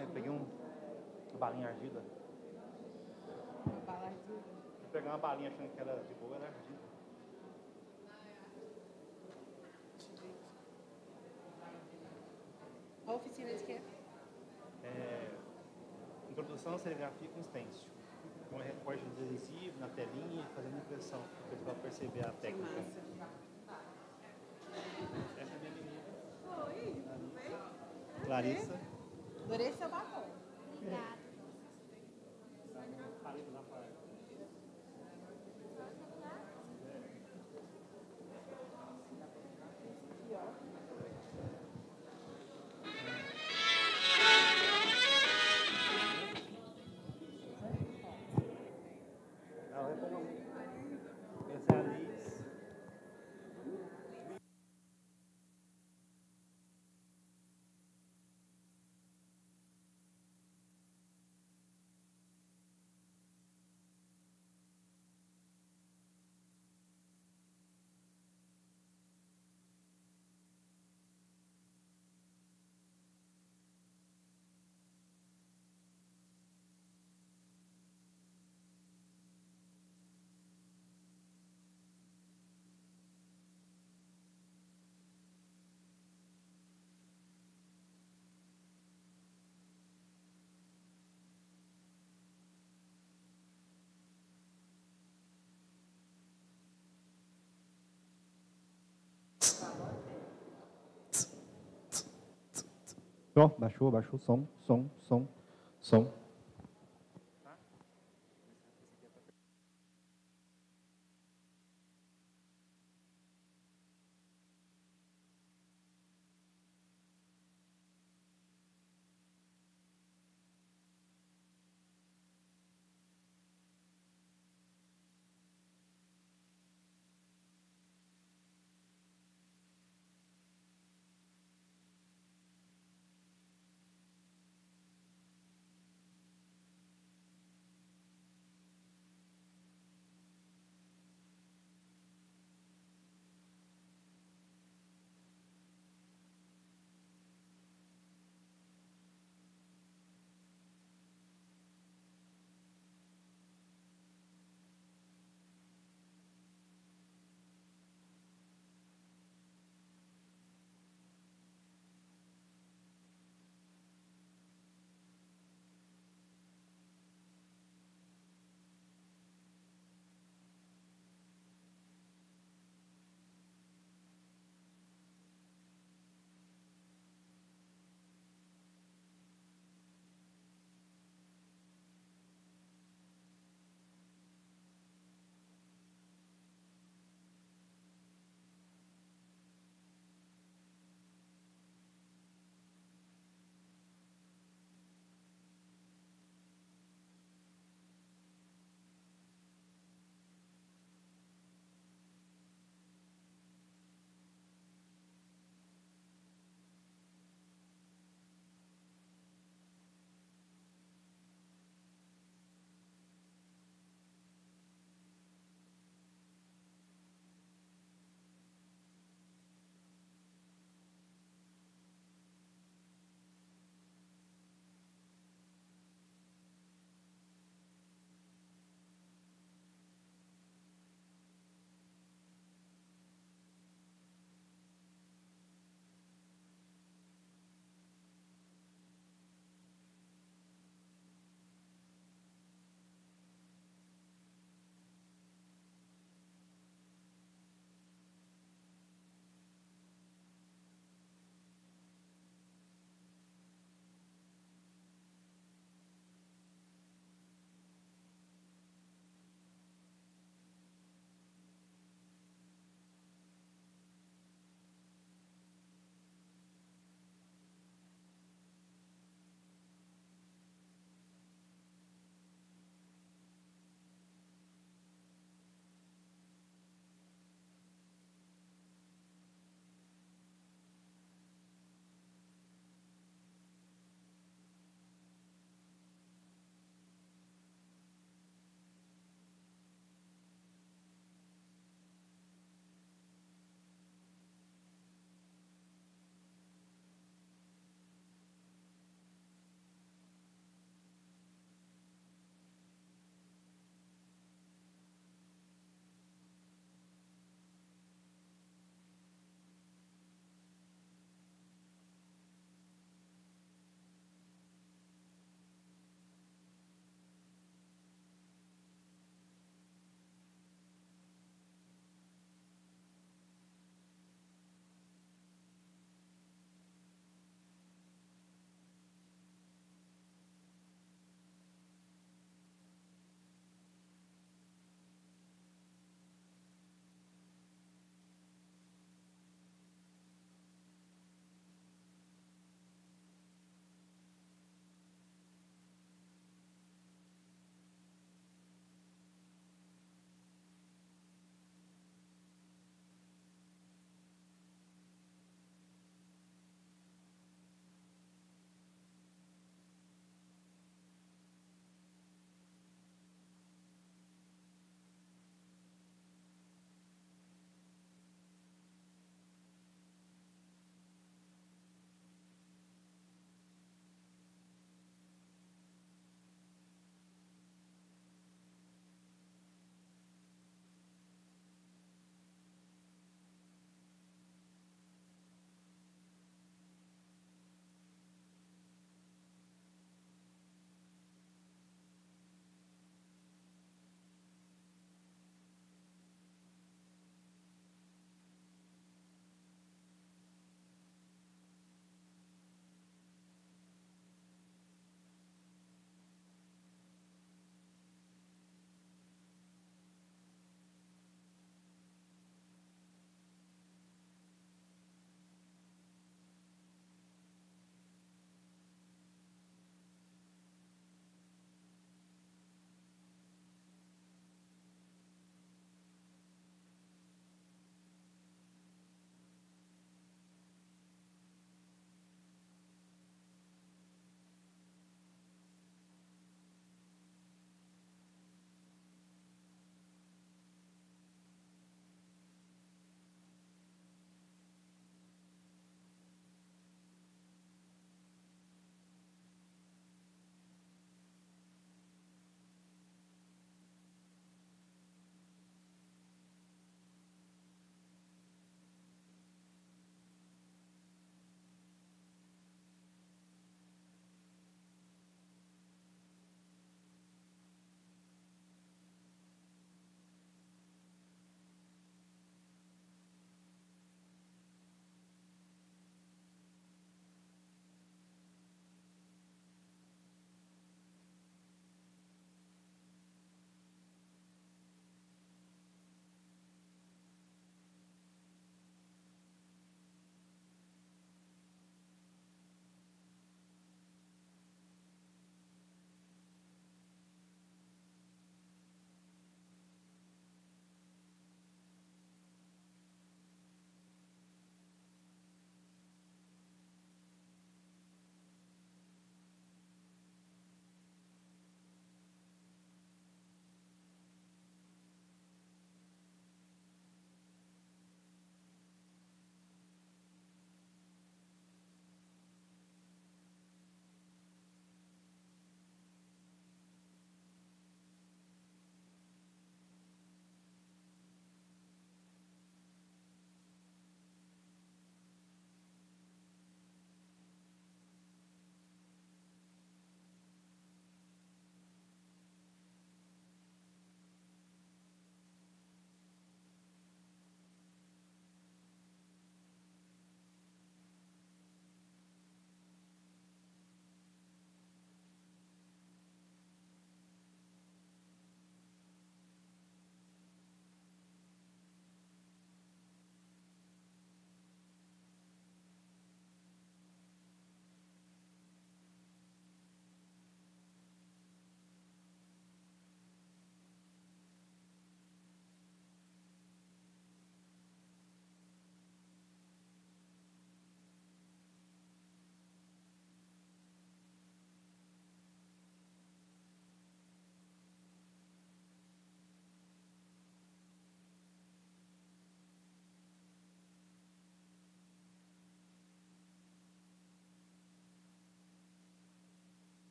Ah, eu peguei uma balinha ardida. Uma bala ardida. Eu peguei uma balinha achando que era de boa, era ardida. Deixa eu ver aqui. A oficina de quê? Introdução à serigrafia com stencil. Com recorte de adesivo na telinha e fazendo impressão, para o pessoal perceber a Que técnica. massa. Essa é a minha menina. Oi, tudo bem? Clarissa. Adorei seu batom. Obrigada. Clarissa da Praia. Aqui, ó. Ela vai pegar muito. Essa é a Liz. Ó, baixou o som.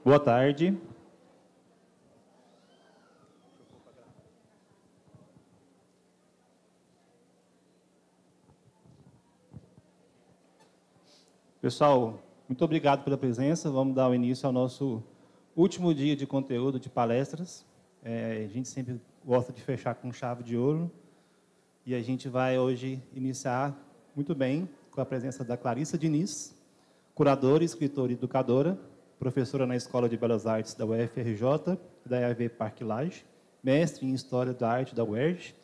Boa tarde. Pessoal, muito obrigado pela presença. Vamos dar o início ao nosso último dia de conteúdo de palestras. A gente sempre gosta de fechar com chave de ouro. E a gente vai hoje iniciar muito bem com a presença da Clarissa Diniz, curadora, escritora e educadora, professora na Escola de Belas Artes da UFRJ e da EAV Parque Lage, mestre em História da Arte da UERJ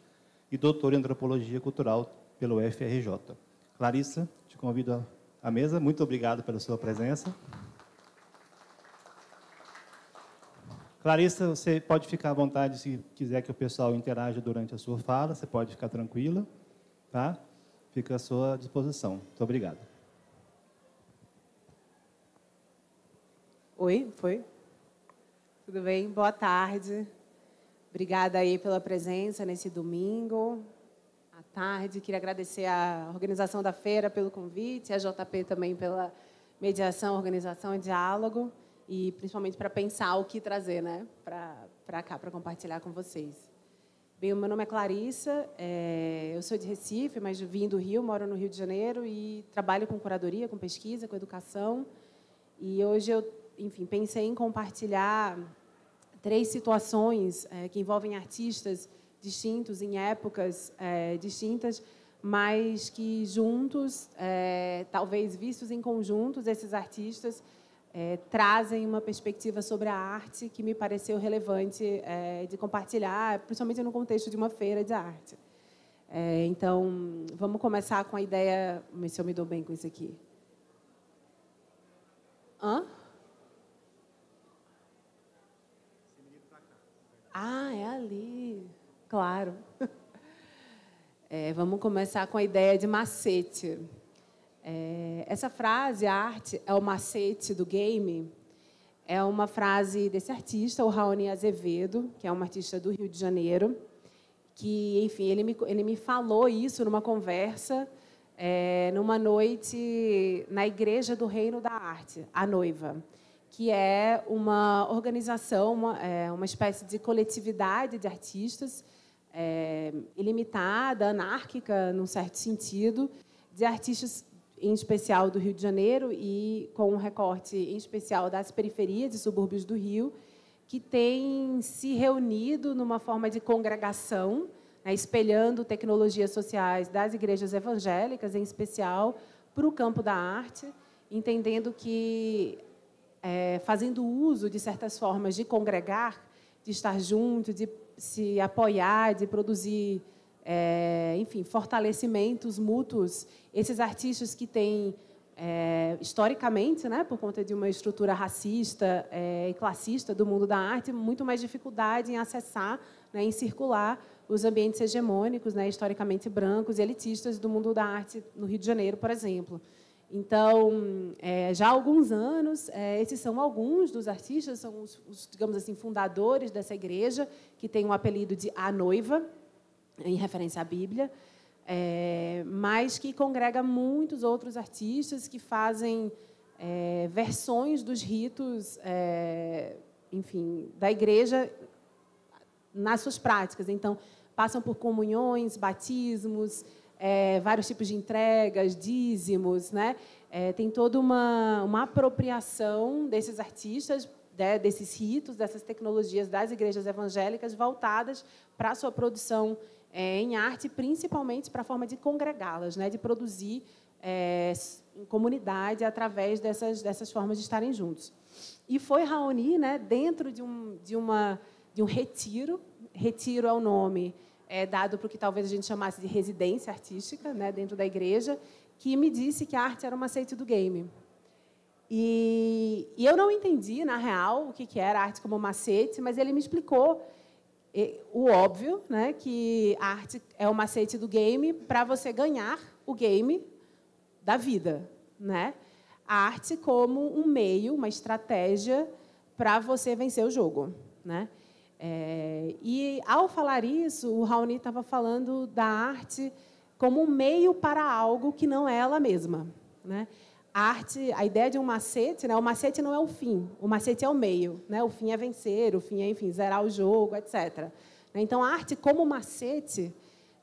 e doutora em Antropologia Cultural pela UFRJ. Clarissa, te convido à mesa. Muito obrigado pela sua presença. Clarissa, você pode ficar à vontade se quiser que o pessoal interaja durante a sua fala, você pode ficar tranquila, tá? Fica à sua disposição. Muito obrigado. Oi, foi? Tudo bem? Boa tarde. Obrigada aí pela presença nesse domingo à tarde. Queria agradecer a organização da feira pelo convite, a JP também pela mediação, organização e diálogo, e principalmente para pensar o que trazer, né, para cá, para compartilhar com vocês. Bem, o meu nome é Clarissa, eu sou de Recife, mas vim do Rio, moro no Rio de Janeiro e trabalho com curadoria, com pesquisa, com educação. E hoje eu, enfim, pensei em compartilhar 3 situações que envolvem artistas distintos, em épocas distintas, mas que juntos, talvez vistos em conjuntos, esses artistas trazem uma perspectiva sobre a arte que me pareceu relevante de compartilhar, principalmente no contexto de uma feira de arte. Então, vamos começar com a ideia... Vamos ver se eu me dou bem com isso aqui. Hã? Ah, é ali. Claro. Vamos começar com a ideia de macete. Essa frase, a arte é o macete do game, é uma frase desse artista, o Raoni Azevedo, que é um artista do Rio de Janeiro, que, enfim, ele me falou isso numa conversa, numa noite na Igreja do Reino da Arte, a Noiva, que é uma organização, uma espécie de coletividade de artistas, ilimitada, anárquica, num certo sentido, de artistas em especial do Rio de Janeiro e com um recorte em especial das periferias e subúrbios do Rio, que tem se reunido numa forma de congregação, né, espelhando tecnologias sociais das igrejas evangélicas, em especial, para o campo da arte, entendendo que, fazendo uso de certas formas de congregar, de estar junto, de se apoiar, de produzir... enfim, fortalecimentos mútuos, esses artistas que têm, historicamente, né, por conta de uma estrutura racista e classista do mundo da arte, muito mais dificuldade em acessar, né, em circular os ambientes hegemônicos, né, historicamente brancos e elitistas do mundo da arte no Rio de Janeiro, por exemplo. Então, já há alguns anos, esses são alguns dos artistas, são os, digamos assim, fundadores dessa igreja, que tem o apelido de A Noiva, em referência à Bíblia, mas que congrega muitos outros artistas que fazem versões dos ritos, enfim, da igreja nas suas práticas. Então, passam por comunhões, batismos, vários tipos de entregas, dízimos, né? Tem toda uma apropriação desses artistas, desses ritos, dessas tecnologias das igrejas evangélicas voltadas para a sua produção em arte, principalmente para a forma de congregá-las, né, de produzir em comunidade através dessas formas de estarem juntos. E foi Raoni, né, dentro de um retiro. Retiro é o nome dado para o que talvez a gente chamasse de residência artística, né, dentro da igreja, que me disse que a arte era o macete do game. E eu não entendi, na real, o que era arte como macete, mas ele me explicou o óbvio, né, que a arte é o macete do game para você ganhar o game da vida, né? A arte como um meio, uma estratégia para você vencer o jogo, né? E, ao falar isso, o Raoni estava falando da arte como um meio para algo que não é ela mesma, né? a arte, a ideia de um macete, né? O macete não é o fim, o macete é o meio, né? O fim é vencer, o fim é, enfim, zerar o jogo, etc. Então, a arte como macete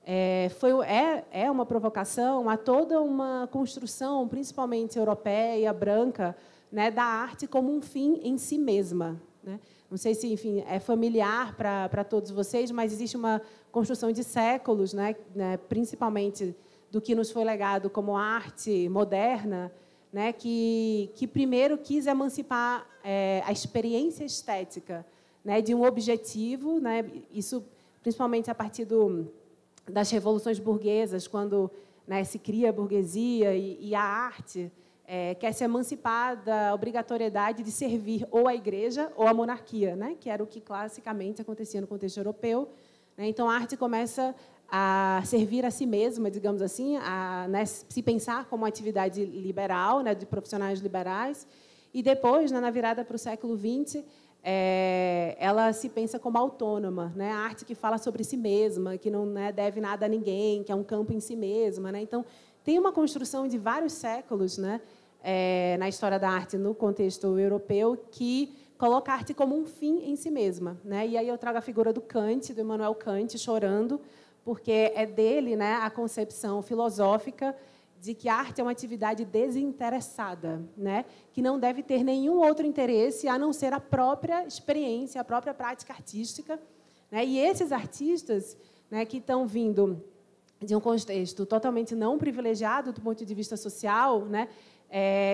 é uma provocação a toda uma construção, principalmente europeia, branca, né, da arte como um fim em si mesma, né? Não sei se, enfim, é familiar para todos vocês, mas existe uma construção de séculos, né, principalmente do que nos foi legado como arte moderna, né, que primeiro quis emancipar a experiência estética, né, de um objetivo, né, isso principalmente a partir das revoluções burguesas, quando, né, se cria a burguesia e a arte quer se emancipar da obrigatoriedade de servir ou a igreja ou a monarquia, né, que era o que classicamente acontecia no contexto europeu. Né? Então, a arte começa a servir a si mesma, digamos assim, né, se pensar como uma atividade liberal, né, de profissionais liberais, e depois, né, na virada para o século XX, ela se pensa como autônoma, né, a arte que fala sobre si mesma, que não, né, deve nada a ninguém, que é um campo em si mesma. Né? Então, tem uma construção de vários séculos, né, na história da arte no contexto europeu que coloca a arte como um fim em si mesma. Né? E aí eu trago a figura do Kant, do Immanuel Kant, chorando, porque é dele, né, a concepção filosófica de que a arte é uma atividade desinteressada, né, que não deve ter nenhum outro interesse a não ser a própria experiência, a própria prática artística. Né? E esses artistas, né, que estão vindo de um contexto totalmente não privilegiado do ponto de vista social, né,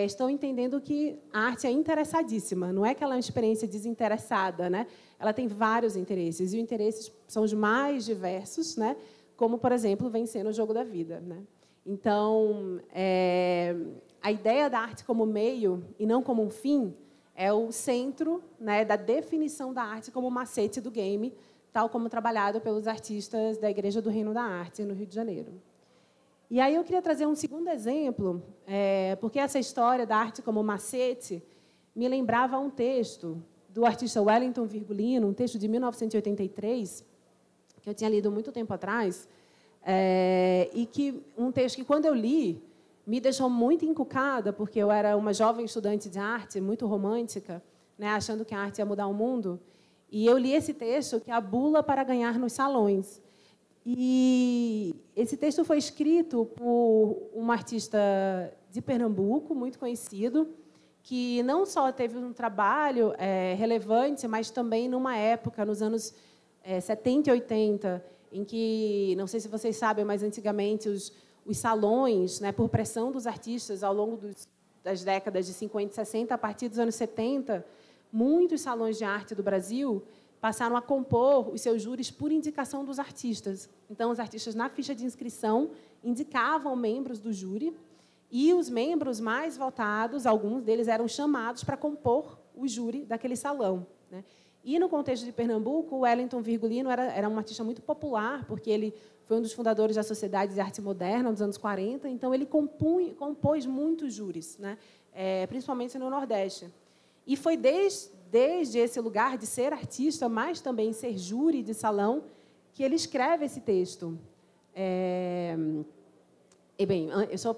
estão entendendo que a arte é interessadíssima, não é que ela é uma experiência desinteressada, né? Ela tem vários interesses, e os interesses são os mais diversos, né? Como, por exemplo, vencer no jogo da vida. Né? Então, a ideia da arte como meio e não como um fim é o centro, né, da definição da arte como macete do game, tal como trabalhado pelos artistas da Igreja do Reino da Arte, no Rio de Janeiro. E aí eu queria trazer um segundo exemplo, porque essa história da arte como macete me lembrava um texto do artista Wellington Virgulino, um texto de 1983, que eu tinha lido muito tempo atrás, e um texto que, quando eu li, me deixou muito encucada, porque eu era uma jovem estudante de arte, muito romântica, né, achando que a arte ia mudar o mundo, e eu li esse texto, que é a Bula para Ganhar nos Salões. E esse texto foi escrito por um artista de Pernambuco, muito conhecido, que não só teve um trabalho relevante, mas também numa época, nos anos 70 e 80, em que, não sei se vocês sabem, mas antigamente os salões, né, por pressão dos artistas, ao longo das décadas de 50 e 60, a partir dos anos 70, muitos salões de arte do Brasil passaram a compor os seus júris por indicação dos artistas. Então, os artistas, na ficha de inscrição, indicavam membros do júri, e os membros mais votados, alguns deles eram chamados para compor o júri daquele salão. Né? E, no contexto de Pernambuco, o Wellington Virgulino era um artista muito popular, porque ele foi um dos fundadores da Sociedade de Arte Moderna, nos anos 40, então ele compôs muitos júris, né? Principalmente no Nordeste. E foi desde esse lugar de ser artista, mas também ser júri de salão, que ele escreve esse texto. E bem, eu só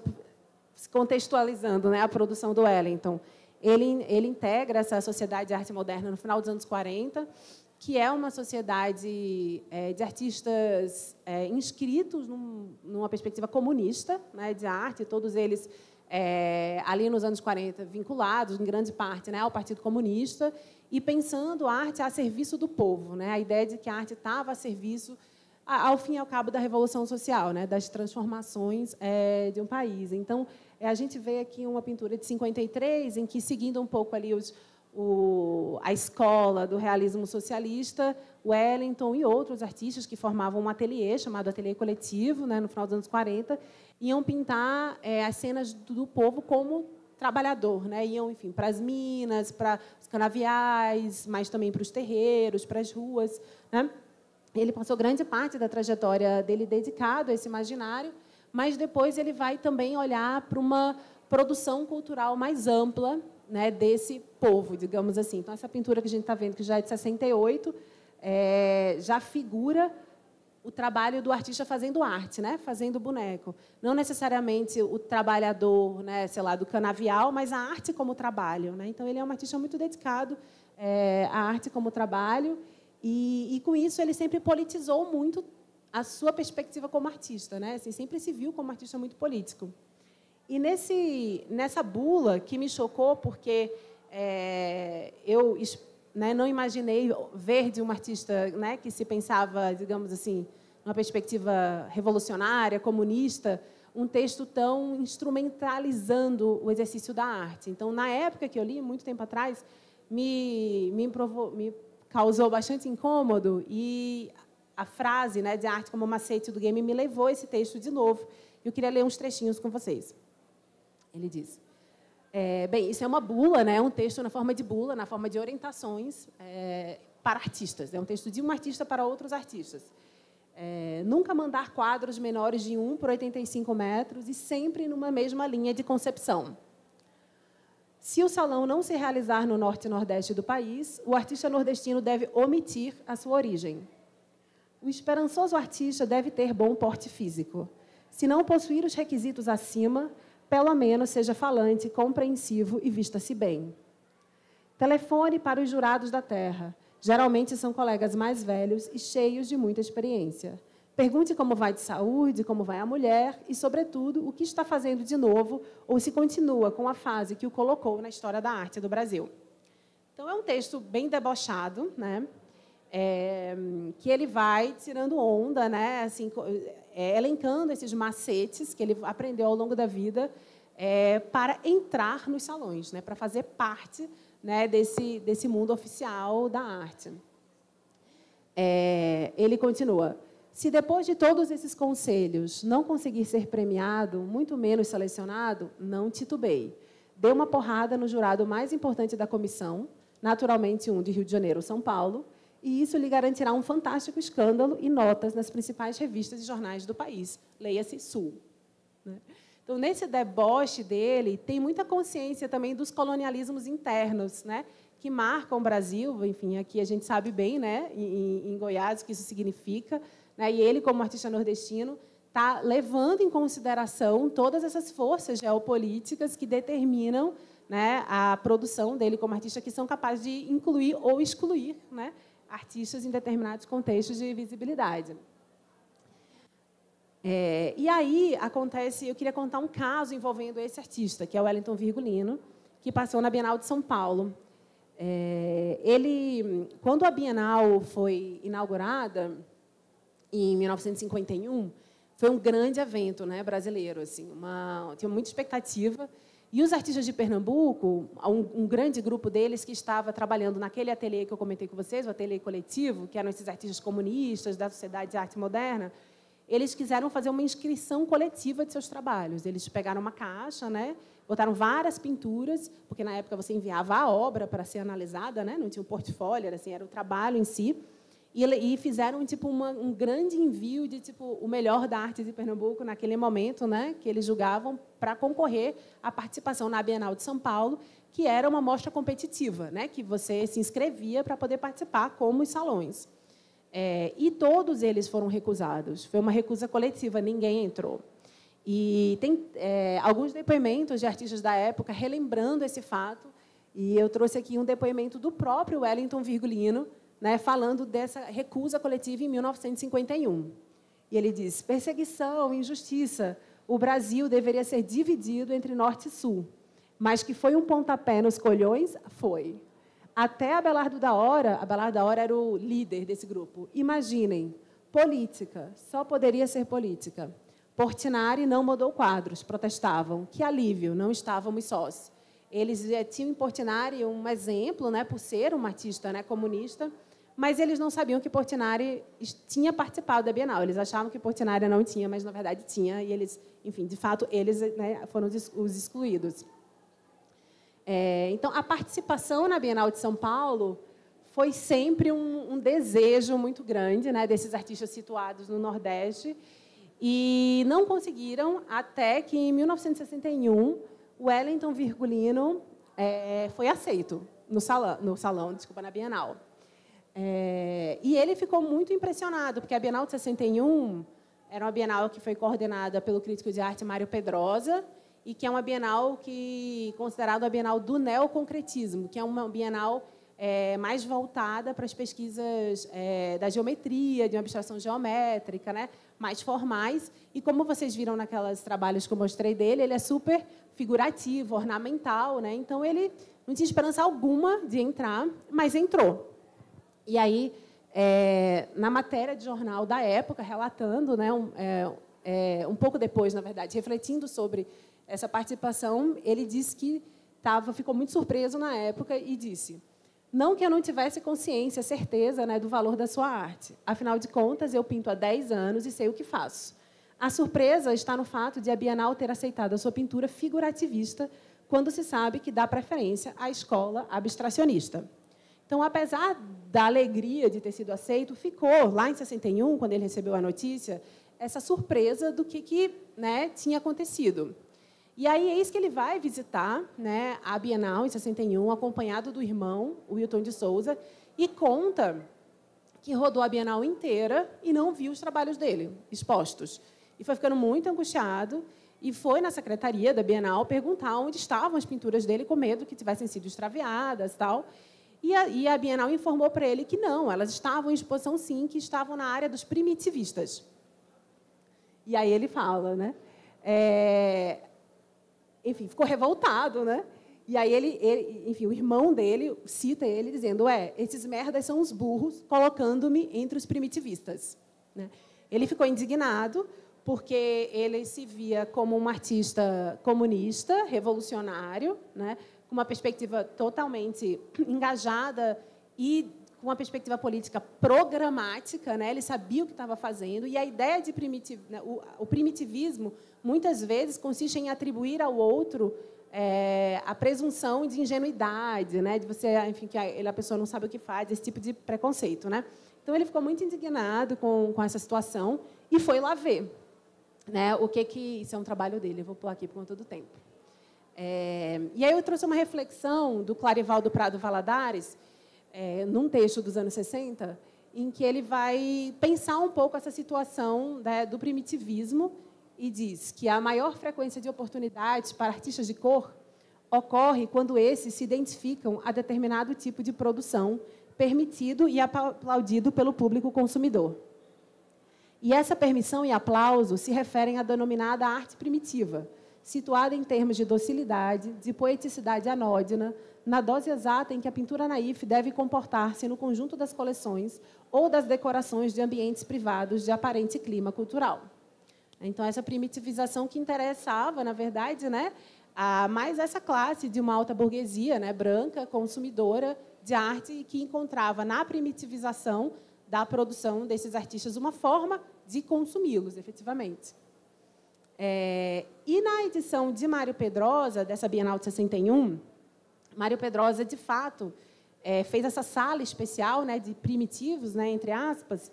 contextualizando, né, a produção do Wellington. Ele integra essa Sociedade de Arte Moderna no final dos anos 40, que é uma sociedade de artistas inscritos numa perspectiva comunista, né, de arte, todos eles ali nos anos 40 vinculados, em grande parte, né, ao Partido Comunista, e pensando a arte a serviço do povo, né, a ideia de que a arte estava a serviço, ao fim e ao cabo, da Revolução Social, né, das transformações de um país. Então, a gente vê aqui uma pintura de 53, em que, seguindo um pouco ali a escola do realismo socialista, Wellington e outros artistas que formavam um ateliê, chamado Ateliê Coletivo, né, no final dos anos 40, iam pintar as cenas do povo como trabalhador, né? Iam, enfim, para as minas, para os canaviais, mas também para os terreiros, para as ruas. Né? Ele passou grande parte da trajetória dele dedicado a esse imaginário, mas depois ele vai também olhar para uma produção cultural mais ampla, né, desse povo, digamos assim. Então, essa pintura que a gente está vendo, que já é de 68, já figura o trabalho do artista fazendo arte, né? Fazendo boneco. Não necessariamente o trabalhador, né, sei lá, do canavial, mas a arte como trabalho, né? Então, ele é um artista muito dedicado à arte como trabalho e, com isso, ele sempre politizou muito a sua perspectiva como artista, né? Assim, sempre se viu como artista muito político. E nessa bula, que me chocou, porque eu, né, não imaginei ver de um artista, né, que se pensava, digamos assim, numa perspectiva revolucionária, comunista, um texto tão instrumentalizando o exercício da arte. Então, na época que eu li, muito tempo atrás, me causou bastante incômodo e a frase, né, de arte como macete do game me levou a esse texto de novo. Eu queria ler uns trechinhos com vocês. Ele diz: bem, isso é uma bula, né, um texto na forma de bula, na forma de orientações para artistas. É um texto de um artista para outros artistas. Nunca mandar quadros menores de 1 por 85 metros e sempre numa mesma linha de concepção. Se o salão não se realizar no norte e nordeste do país, o artista nordestino deve omitir a sua origem. O esperançoso artista deve ter bom porte físico. Se não possuir os requisitos acima, pelo menos seja falante, compreensivo e vista-se bem. Telefone para os jurados da terra. Geralmente são colegas mais velhos e cheios de muita experiência. Pergunte como vai de saúde, como vai a mulher e, sobretudo, o que está fazendo de novo ou se continua com a fase que o colocou na história da arte do Brasil. Então, é um texto bem debochado, né? Que ele vai tirando onda, né? Assim, elencando esses macetes que ele aprendeu ao longo da vida para entrar nos salões, né? Para fazer parte, né, desse mundo oficial da arte. Ele continua: se depois de todos esses conselhos não conseguir ser premiado, muito menos selecionado, não titubeie. Dê uma porrada no jurado mais importante da comissão, naturalmente um de Rio de Janeiro ou São Paulo, e isso lhe garantirá um fantástico escândalo e notas nas principais revistas e jornais do país. Leia-se Sul. Né? Então, nesse deboche dele, tem muita consciência também dos colonialismos internos, né, que marcam o Brasil. Enfim, aqui a gente sabe bem, né, em Goiás, o que isso significa. Né, e ele, como artista nordestino, está levando em consideração todas essas forças geopolíticas que determinam, né, a produção dele como artista, que são capazes de incluir ou excluir, né, artistas em determinados contextos de visibilidade. E aí acontece, eu queria contar um caso envolvendo esse artista, que é o Wellington Virgulino, que passou na Bienal de São Paulo. Ele, quando a Bienal foi inaugurada, em 1951, foi um grande evento, né, brasileiro. Assim, tinha muita expectativa. E os artistas de Pernambuco, um grande grupo deles que estava trabalhando naquele ateliê que eu comentei com vocês, o ateliê coletivo, que eram esses artistas comunistas da Sociedade de Arte Moderna, eles quiseram fazer uma inscrição coletiva de seus trabalhos. Eles pegaram uma caixa, né, botaram várias pinturas, porque, na época, você enviava a obra para ser analisada, né, não tinha um portfólio, assim, era o trabalho em si, e fizeram tipo, um grande envio de tipo, o melhor da arte de Pernambuco naquele momento, né, que eles julgavam para concorrer à participação na Bienal de São Paulo, que era uma mostra competitiva, né, que você se inscrevia para poder participar, como os salões. E todos eles foram recusados. Foi uma recusa coletiva, ninguém entrou. E tem alguns depoimentos de artistas da época relembrando esse fato, e eu trouxe aqui um depoimento do próprio Wellington Virgulino, né, falando dessa recusa coletiva em 1951. E ele diz: perseguição, injustiça. O Brasil deveria ser dividido entre norte e sul. Mas que foi um pontapé nos colhões, foi. Até Abelardo da Hora era o líder desse grupo. Imaginem, política, só poderia ser política. Portinari não mudou quadros, protestavam. Que alívio, não estávamos sós. Eles tinham em Portinari um exemplo, né, por ser um artista, né, comunista, mas eles não sabiam que Portinari tinha participado da Bienal. Eles achavam que Portinari não tinha, mas, na verdade, tinha. E eles, enfim, de fato, eles, né, foram os excluídos. Então, a participação na Bienal de São Paulo foi sempre um desejo muito grande, né, desses artistas situados no Nordeste, e não conseguiram até que, em 1961, o Wellington Virgulino foi aceito no salão, na Bienal. E ele ficou muito impressionado, porque a Bienal de 61 era uma Bienal que foi coordenada pelo crítico de arte Mário Pedrosa, e que é uma Bienal considerada a Bienal do neoconcretismo, que é uma Bienal mais voltada para as pesquisas da geometria, de uma abstração geométrica, né, mais formais. E, como vocês viram naqueles trabalhos que eu mostrei dele, ele é super figurativo, ornamental, né? Então, ele não tinha esperança alguma de entrar, mas entrou. E aí, na matéria de jornal da época, relatando, né, um pouco depois, na verdade, refletindo sobre essa participação, ele disse que ficou muito surpreso na época e disse: não que eu não tivesse consciência, certeza, né, do valor da sua arte. Afinal de contas, eu pinto há 10 anos e sei o que faço. A surpresa está no fato de a Bienal ter aceitado a sua pintura figurativista quando se sabe que dá preferência à escola abstracionista. Então, apesar da alegria de ter sido aceito, ficou, lá em 61, quando ele recebeu a notícia, essa surpresa do que né, tinha acontecido. E aí, eis que ele vai visitar, né, a Bienal, em 61, acompanhado do irmão, o Wilton de Souza, e conta que rodou a Bienal inteira e não viu os trabalhos dele expostos. E foi ficando muito angustiado e foi na secretaria da Bienal perguntar onde estavam as pinturas dele, com medo que tivessem sido extraviadas e tal. E a Bienal informou para ele que não, elas estavam em exposição, sim, que estavam na área dos primitivistas. E aí ele fala, né? Enfim, ficou revoltado, né? E aí enfim, o irmão dele cita ele dizendo: esses merdas são os burros, colocando-me entre os primitivistas. Né? Ele ficou indignado porque ele se via como um artista comunista, revolucionário, né? Com uma perspectiva totalmente engajada e com uma perspectiva política programática, né? Ele sabia o que estava fazendo, e a ideia de o primitivismo muitas vezes consiste em atribuir ao outro a presunção de ingenuidade, né? De você, enfim, que a pessoa não sabe o que faz, esse tipo de preconceito, né? Então ele ficou muito indignado com essa situação e foi lá ver, né? Isso é um trabalho dele. Eu vou pular aqui por conta do tempo. E aí eu trouxe uma reflexão do Clarivaldo Prado Valadares, num texto dos anos 60, em que ele vai pensar um pouco essa situação, né, do primitivismo, e diz que a maior frequência de oportunidades para artistas de cor ocorre quando esses se identificam a determinado tipo de produção permitido e aplaudido pelo público consumidor. E essa permissão e aplauso se referem à denominada arte primitiva, situada em termos de docilidade, de poeticidade anódina, na dose exata em que a pintura naif deve comportar-se no conjunto das coleções ou das decorações de ambientes privados de aparente clima cultural. Então, essa primitivização que interessava, na verdade, né, mais essa classe de uma alta burguesia, né, branca, consumidora de arte, e que encontrava na primitivização da produção desses artistas uma forma de consumi-los, efetivamente. E na edição de Mário Pedrosa, dessa Bienal de 61, Mário Pedrosa, de fato, fez essa sala especial, né, de primitivos, né, entre aspas,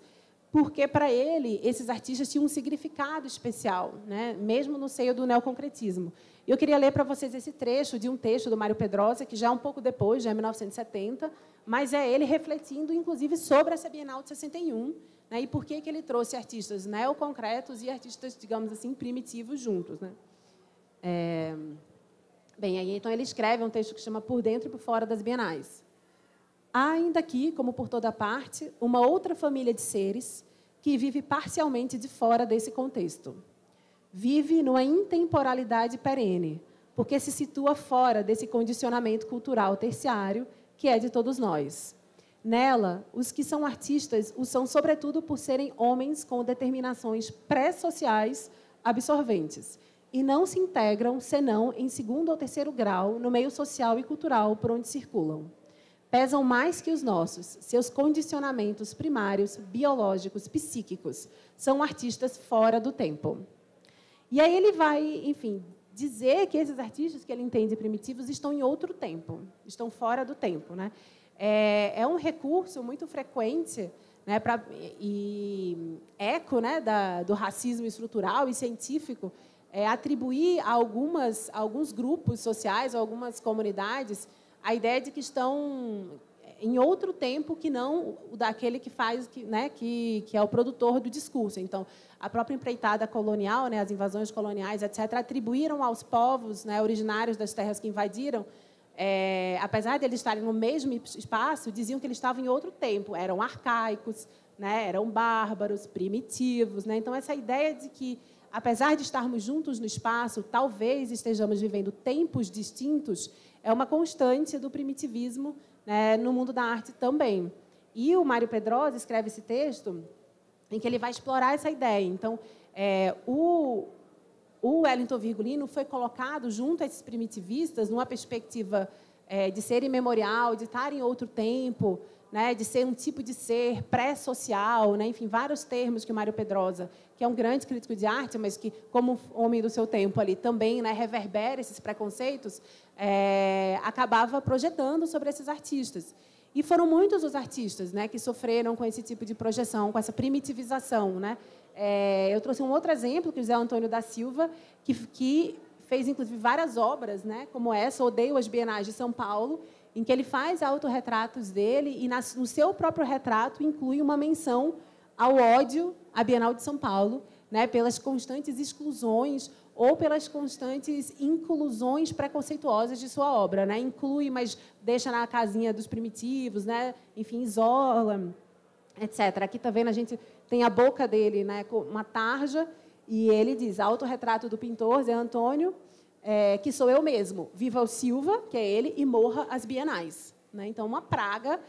porque, para ele, esses artistas tinham um significado especial, né, mesmo no seio do neoconcretismo. E eu queria ler para vocês esse trecho de um texto do Mário Pedrosa, que já é um pouco depois, já é 1970, mas é ele refletindo, inclusive, sobre essa Bienal de 61, né, e por que ele trouxe artistas neoconcretos e artistas, digamos assim, primitivos juntos. Né? Bem, aí, então, ele escreve um texto que chama Por Dentro e por Fora das Bienais. Há ainda aqui, como por toda parte, uma outra família de seres que vive parcialmente de fora desse contexto. Vive numa intemporalidade perene, porque se situa fora desse condicionamento cultural terciário que é de todos nós. Nela, os que são artistas o são, sobretudo, por serem homens com determinações pré-sociais absorventes, e não se integram, senão em segundo ou terceiro grau, no meio social e cultural por onde circulam. Pesam mais que os nossos, seus condicionamentos primários, biológicos, psíquicos, são artistas fora do tempo. E aí ele vai, enfim, dizer que esses artistas que ele entende primitivos estão em outro tempo, estão fora do tempo, né? É um recurso muito frequente, né, e eco, né, do racismo estrutural e científico, atribuir a alguns grupos sociais, a algumas comunidades, a ideia de que estão em outro tempo que não o daquele que faz, né, que é o produtor do discurso. Então, a própria empreitada colonial, né, as invasões coloniais, etc., atribuíram aos povos, né, originários das terras que invadiram, apesar de eles estarem no mesmo espaço, diziam que eles estavam em outro tempo, eram arcaicos, né, eram bárbaros, primitivos. Né? Então, essa ideia de que, apesar de estarmos juntos no espaço, talvez estejamos vivendo tempos distintos, é uma constante do primitivismo, né, no mundo da arte também. E o Mário Pedrosa escreve esse texto em que ele vai explorar essa ideia. Então, o Wellington Virgulino foi colocado junto a esses primitivistas numa perspectiva de ser imemorial, de estar em outro tempo, né, de ser um tipo de ser pré-social, né, enfim, vários termos que o Mário Pedrosa, que é um grande crítico de arte, mas que, como homem do seu tempo ali, também, né, reverbera esses preconceitos, acabava projetando sobre esses artistas. E foram muitos os artistas, né, que sofreram com esse tipo de projeção, com essa primitivização. Né? Eu trouxe um outro exemplo, que é o José Antônio da Silva, que fez, inclusive, várias obras, né, como essa, Odeio as Bienais de São Paulo, em que ele faz autorretratos dele e, no seu próprio retrato, inclui uma menção ao ódio à Bienal de São Paulo, né, pelas constantes exclusões ou pelas constantes inclusões preconceituosas de sua obra. Né? Inclui, mas deixa na casinha dos primitivos, né? Enfim, isola, etc. Aqui, está vendo, a gente tem a boca dele, né, com uma tarja, e ele diz, autorretrato do pintor, Zé Antônio, que sou eu mesmo, viva o Silva, que é ele, e morra as bienais. Né? Então, uma praga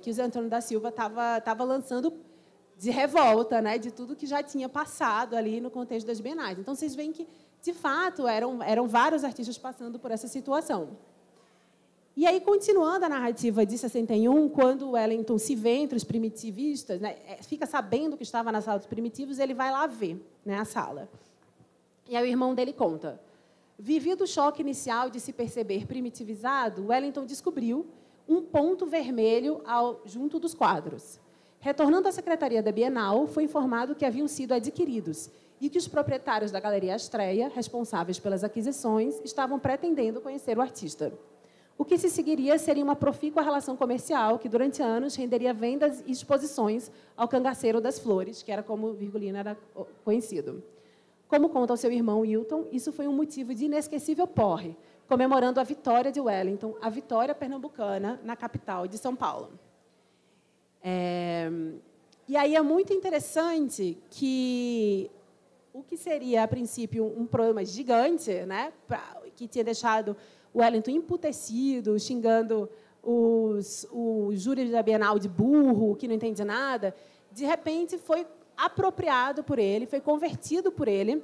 que o Zé Antônio da Silva estava lançando de revolta, né, de tudo que já tinha passado ali no contexto das bienais. Então, vocês veem que, de fato, eram vários artistas passando por essa situação. E aí, continuando a narrativa de 61, quando o Wellington se vê entre os primitivistas, né, fica sabendo que estava na sala dos primitivos, ele vai lá ver, né, a sala. E aí o irmão dele conta. Vivido o choque inicial de se perceber primitivizado, Wellington descobriu um ponto vermelho junto dos quadros. Retornando à secretaria da Bienal, foi informado que haviam sido adquiridos e que os proprietários da Galeria Astreia, responsáveis pelas aquisições, estavam pretendendo conhecer o artista. O que se seguiria seria uma profícua relação comercial que, durante anos, renderia vendas e exposições ao Cangaceiro das Flores, que era como Virgulino era conhecido. Como conta o seu irmão Wilton, isso foi um motivo de inesquecível porre, comemorando a vitória de Wellington, a vitória pernambucana na capital de São Paulo. E aí é muito interessante que o que seria, a princípio, um problema gigante, né, que tinha deixado o Wellington emputecido, xingando o júri da Bienal de burro, que não entende nada, de repente foi apropriado por ele, foi convertido por ele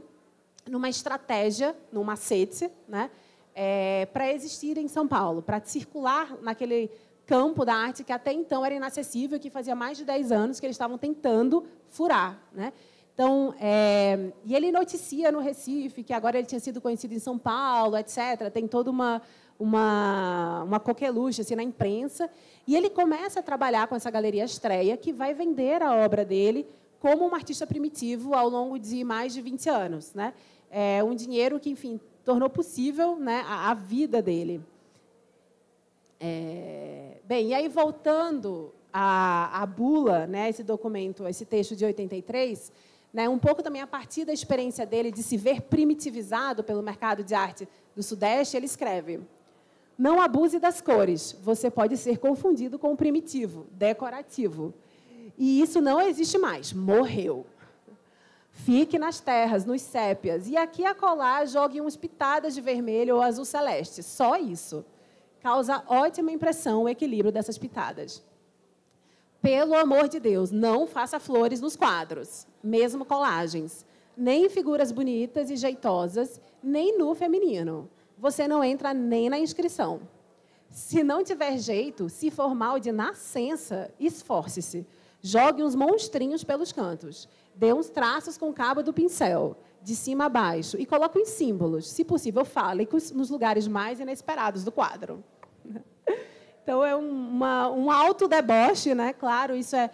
numa estratégia, num macete, né, para existir em São Paulo, para circular naquele campo da arte que até então era inacessível, que fazia mais de 10 anos que eles estavam tentando furar. Né? Então, e ele noticia no Recife que agora ele tinha sido conhecido em São Paulo, etc. Tem toda uma coqueluche assim, na imprensa. E ele começa a trabalhar com essa Galeria Astreia, que vai vender a obra dele como um artista primitivo ao longo de mais de 20 anos. Né? Um dinheiro que, enfim, tornou possível, né, a vida dele. Bem, e aí, voltando à bula, né, esse documento, esse texto de 83, né, um pouco também a partir da experiência dele de se ver primitivizado pelo mercado de arte do Sudeste, ele escreve: não abuse das cores, você pode ser confundido com o primitivo, decorativo. E isso não existe mais, morreu. Fique nas terras, nos sépias, e aqui e acolá jogue umas pitadas de vermelho ou azul celeste, só isso. Causa ótima impressão o equilíbrio dessas pitadas. Pelo amor de Deus, não faça flores nos quadros, mesmo colagens, nem figuras bonitas e jeitosas, nem nu feminino. Você não entra nem na inscrição. Se não tiver jeito, se for mal de nascença, esforce-se. Jogue uns monstrinhos pelos cantos. Dê uns traços com o cabo do pincel, de cima a baixo, e coloque uns símbolos, se possível fálicos, nos lugares mais inesperados do quadro. Então, é um autodeboche, né? Claro, isso é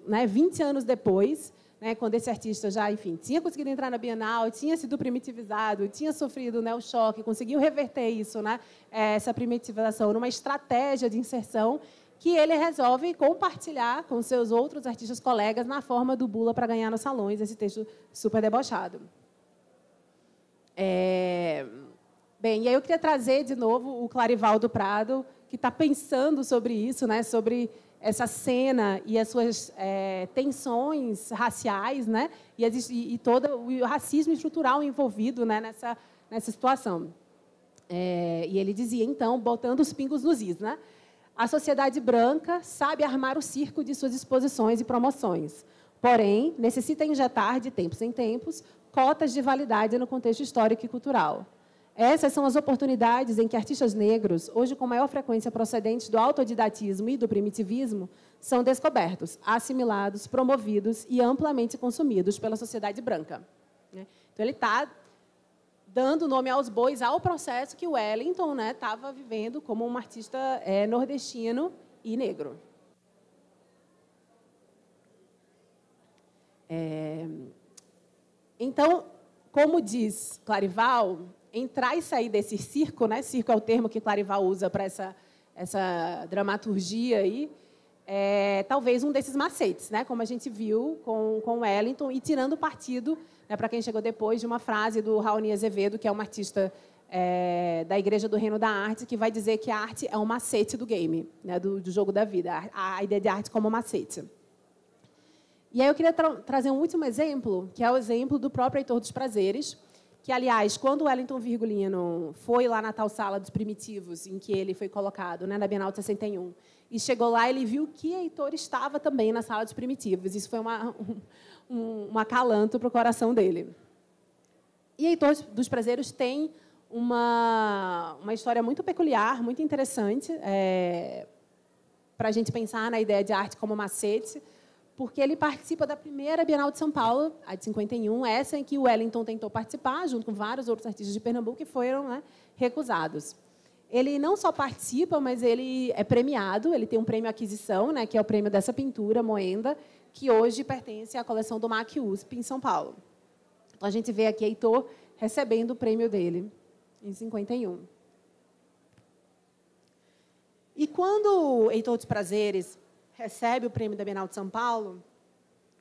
né, 20 anos depois, né, quando esse artista já, enfim, tinha conseguido entrar na Bienal, tinha sido primitivizado, tinha sofrido, né, o choque, conseguiu reverter isso, né, essa primitivização, numa estratégia de inserção que ele resolve compartilhar com seus outros artistas colegas na forma do Bula para ganhar nos salões, esse texto super debochado. Bem, e aí eu queria trazer de novo o Clarivaldo Prado, que está pensando sobre isso, né, sobre essa cena e as suas tensões raciais, né, e todo o racismo estrutural envolvido, né, nessa situação. E ele dizia, então, botando os pingos nos is, né, a sociedade branca sabe armar o circo de suas exposições e promoções, porém, necessita injetar, de tempos em tempos, cotas de validade no contexto histórico e cultural. Essas são as oportunidades em que artistas negros, hoje com maior frequência procedentes do autodidatismo e do primitivismo, são descobertos, assimilados, promovidos e amplamente consumidos pela sociedade branca. Então, ele está dando nome aos bois ao processo que o Wellington estava vivendo como um artista nordestino e negro. Então, como diz Clarival, entrar e sair desse circo, né? Circo é o termo que Clarival usa para essa dramaturgia aí, talvez um desses macetes, né? Como a gente viu com Wellington, e tirando partido, né, para quem chegou depois, de uma frase do Raoni Azevedo, que é um artista da Igreja do Reino da Arte, que vai dizer que a arte é um macete do game, né, do jogo da vida, a ideia de arte como macete. E aí eu queria trazer um último exemplo, que é o exemplo do próprio Heitor dos Prazeres, que, aliás, quando o Wellington Virgulino foi lá na tal sala dos primitivos, em que ele foi colocado, né, na Bienal de 61, e chegou lá, ele viu que Heitor estava também na sala dos primitivos. Isso foi um acalanto para o coração dele. E Heitor dos Prazeres tem uma história muito peculiar, muito interessante, para a gente pensar na ideia de arte como macete, porque ele participa da primeira Bienal de São Paulo, a de 51, essa em que o Wellington tentou participar, junto com vários outros artistas de Pernambuco, que foram, né, recusados. Ele não só participa, mas ele é premiado, ele tem um prêmio Aquisição, né, que é o prêmio dessa pintura, Moenda, que hoje pertence à coleção do MAC USP, em São Paulo. Então, a gente vê aqui Heitor recebendo o prêmio dele, em 51. E quando Heitor dos Prazeres recebe o prêmio da Bienal de São Paulo,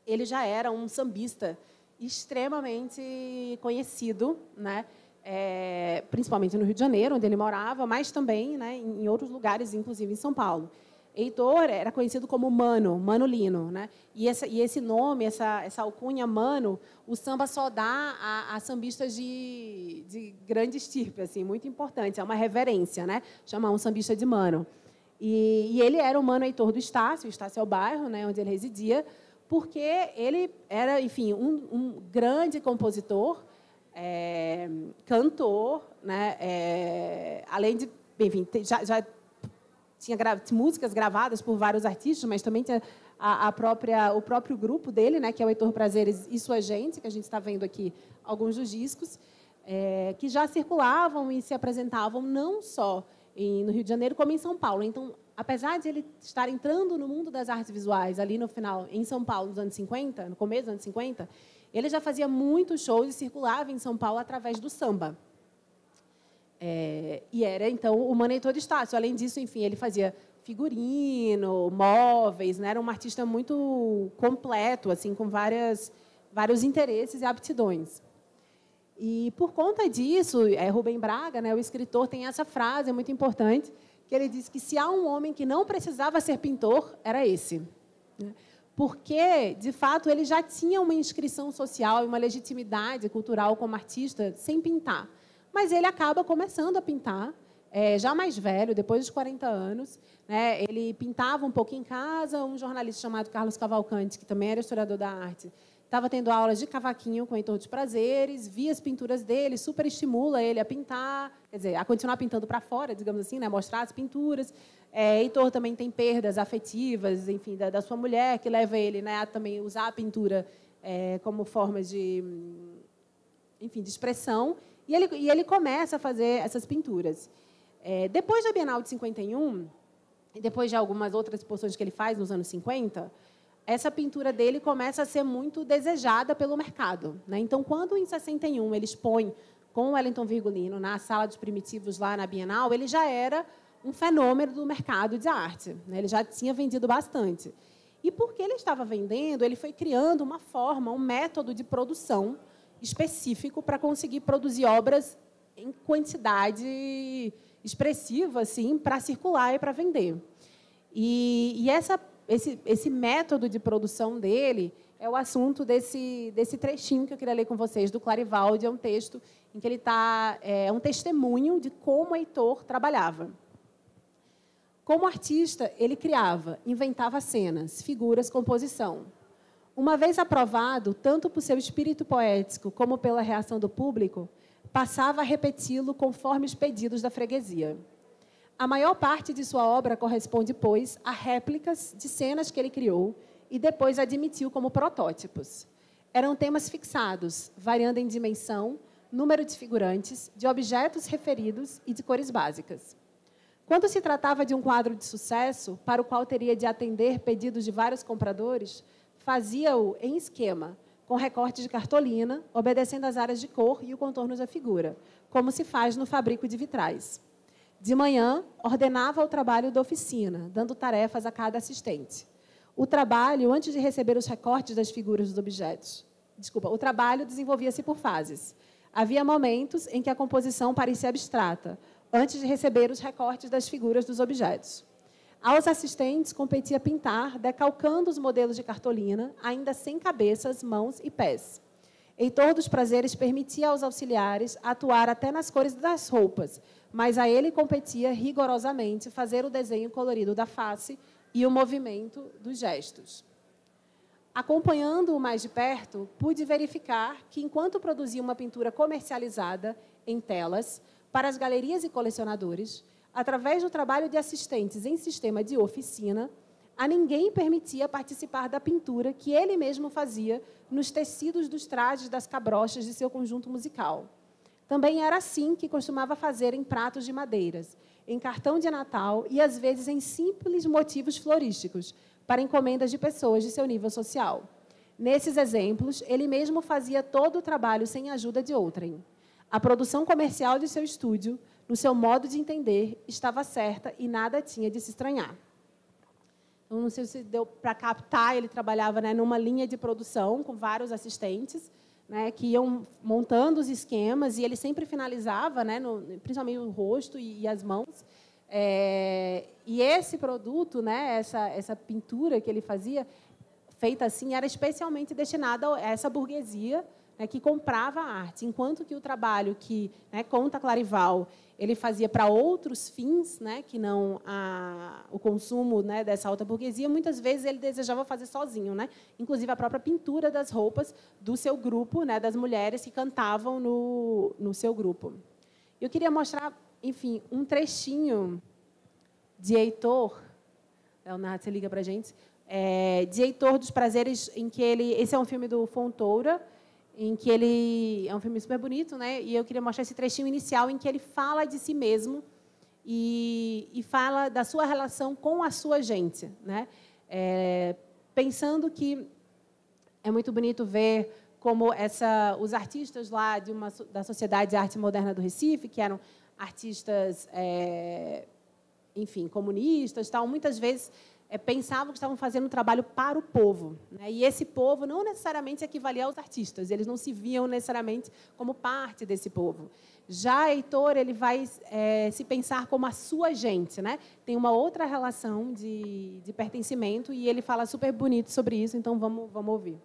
ele já era um sambista extremamente conhecido, né? Principalmente no Rio de Janeiro, onde ele morava, mas também, né, em outros lugares, inclusive em São Paulo. Heitor era conhecido como Mano Lino, né? E esse nome, essa alcunha Mano, o samba só dá a sambistas de grande estirpe, assim, muito importante, é uma reverência, né? Chamar um sambista de Mano. E ele era o Mano Heitor do Estácio, o Estácio é o bairro, né, onde ele residia, porque ele era, enfim, um grande compositor, cantor, né, além de, enfim, já tinha músicas gravadas por vários artistas, mas também tinha o próprio grupo dele, né, que é o Heitor Prazeres e Sua Gente, que a gente está vendo aqui alguns dos discos, que já circulavam e se apresentavam não só no Rio de Janeiro, como em São Paulo. Então, apesar de ele estar entrando no mundo das artes visuais ali no final, em São Paulo, nos anos 50, no começo dos anos 50, ele já fazia muitos shows e circulava em São Paulo através do samba. E era, então, o Mano Heitor de Estácio. Além disso, enfim, ele fazia figurino, móveis, né? Era um artista muito completo, assim, com vários interesses e aptidões. E, por conta disso, Rubem Braga, né, o escritor, tem essa frase muito importante, que ele diz que se há um homem que não precisava ser pintor, era esse. Porque, de fato, ele já tinha uma inscrição social e uma legitimidade cultural como artista sem pintar. Mas ele acaba começando a pintar, já mais velho, depois dos 40 anos. Né, ele pintava um pouco em casa, um jornalista chamado Carlos Cavalcante, que também era historiador da arte, estava tendo aulas de cavaquinho com Heitor dos Prazeres, via as pinturas dele, super estimula ele a pintar, quer dizer, a continuar pintando para fora, digamos assim, né, mostrar as pinturas. Heitor também tem perdas afetivas, enfim, da sua mulher, que leva ele, né, a também usar a pintura como forma de, enfim, de expressão, e ele começa a fazer essas pinturas. Depois da Bienal de 51, e depois de algumas outras exposições que ele faz nos anos 50, essa pintura dele começa a ser muito desejada pelo mercado, né? Então, quando em 61 ele expõe com o Wellington Virgulino na Sala dos Primitivos, lá na Bienal, ele já era um fenômeno do mercado de arte, né? Ele já tinha vendido bastante. E porque ele estava vendendo, ele foi criando uma forma, um método de produção específico para conseguir produzir obras em quantidade expressiva, assim, para circular e para vender. E esse método de produção dele é o assunto desse trechinho que eu queria ler com vocês, do Clarivaldi. É um texto em que ele é um testemunho de como Heitor trabalhava. Como artista, ele criava, inventava cenas, figuras, composição. Uma vez aprovado, tanto por seu espírito poético como pela reação do público, passava a repeti-lo conforme os pedidos da freguesia. A maior parte de sua obra corresponde, pois, a réplicas de cenas que ele criou e depois admitiu como protótipos. Eram temas fixados, variando em dimensão, número de figurantes, de objetos referidos e de cores básicas. Quando se tratava de um quadro de sucesso, para o qual teria de atender pedidos de vários compradores, fazia-o em esquema, com recorte de cartolina, obedecendo às áreas de cor e o contorno da figura, como se faz no fabrico de vitrais. De manhã, ordenava o trabalho da oficina, dando tarefas a cada assistente. O trabalho, antes de receber os recortes das figuras dos objetos. O trabalho desenvolvia-se por fases. Havia momentos em que a composição parecia abstrata, antes de receber os recortes das figuras dos objetos. Aos assistentes competia pintar, decalcando os modelos de cartolina, ainda sem cabeças, mãos e pés. Heitor dos Prazeres permitia aos auxiliares atuar até nas cores das roupas, mas a ele competia rigorosamente fazer o desenho colorido da face e o movimento dos gestos. Acompanhando-o mais de perto, pude verificar que, enquanto produzia uma pintura comercializada em telas, para as galerias e colecionadores, através do trabalho de assistentes em sistema de oficina, a ninguém permitia participar da pintura que ele mesmo fazia nos tecidos dos trajes das cabrochas de seu conjunto musical. Também era assim que costumava fazer em pratos de madeiras, em cartão de Natal e, às vezes, em simples motivos florísticos, para encomendas de pessoas de seu nível social. Nesses exemplos, ele mesmo fazia todo o trabalho sem a ajuda de outrem. A produção comercial de seu estúdio, no seu modo de entender, estava certa e nada tinha de se estranhar. Então, não sei se deu para captar, ele trabalhava, né, numa linha de produção com vários assistentes, né, que iam montando os esquemas, e ele sempre finalizava, né, principalmente o rosto e as mãos. E esse produto, né, essa pintura que ele fazia, feita assim, era especialmente destinada a essa burguesia, né, que comprava a arte, enquanto que o trabalho que, né, conta Clarival, ele fazia para outros fins, né, que não o consumo, né, dessa alta burguesia, muitas vezes ele desejava fazer sozinho, né? Inclusive a própria pintura das roupas do seu grupo, né, das mulheres que cantavam no seu grupo. Eu queria mostrar, enfim, um trechinho de Heitor, Leonardo, você liga para a gente, de Heitor dos Prazeres, em que ele... Esse é um filme do Fontoura, em que ele... É um filme super bonito, né? E eu queria mostrar esse trechinho inicial em que ele fala de si mesmo e fala da sua relação com a sua gente, né? Pensando que é muito bonito ver como os artistas lá da Sociedade de Arte Moderna do Recife, que eram artistas, enfim, comunistas, tal, muitas vezes pensavam que estavam fazendo um trabalho para o povo, né? E esse povo não necessariamente equivalia aos artistas, eles não se viam necessariamente como parte desse povo. Já Heitor, ele vai se pensar como a sua gente, né? Tem uma outra relação de pertencimento, e ele fala super bonito sobre isso, então vamos ouvir.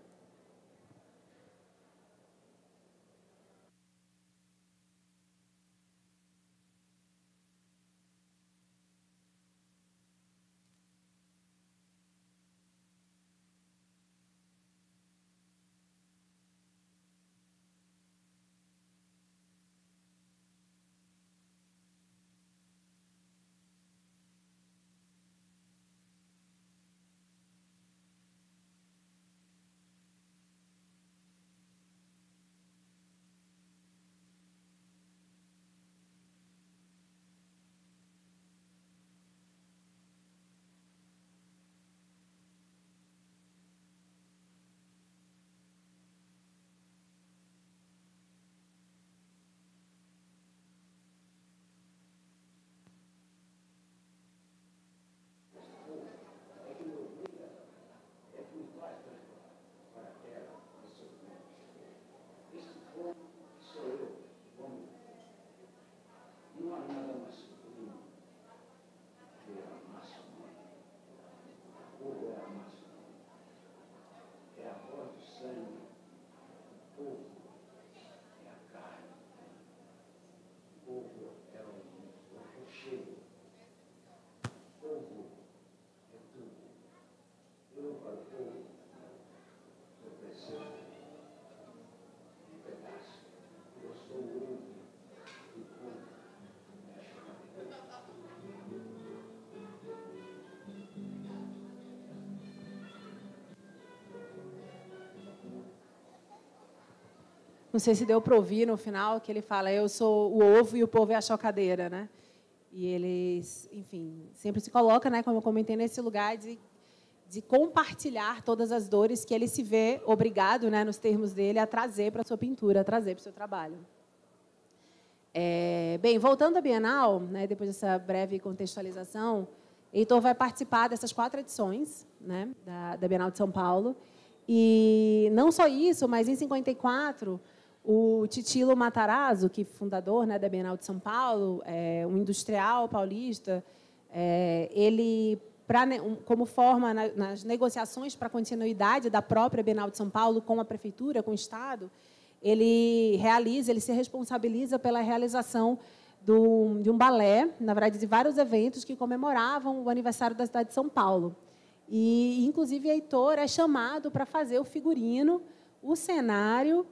Não sei se deu para ouvir no final que ele fala: eu sou o ovo e o povo é a chocadeira, né? E ele, enfim, sempre se coloca, né, como eu comentei, nesse lugar de compartilhar todas as dores que ele se vê obrigado, né, nos termos dele, a trazer para a sua pintura, a trazer para o seu trabalho. Bem, voltando à Bienal, né, depois dessa breve contextualização, Heitor vai participar dessas 4 edições, né, da Bienal de São Paulo. E não só isso, mas em 54, o Titilo Matarazzo, que é fundador, né, da Bienal de São Paulo, um industrial paulista, ele, como forma nas negociações para a continuidade da própria Bienal de São Paulo com a prefeitura, com o Estado, ele se responsabiliza pela realização de um balé, na verdade, de vários eventos que comemoravam o aniversário da cidade de São Paulo. E, inclusive, Heitor é chamado para fazer o figurino, o cenário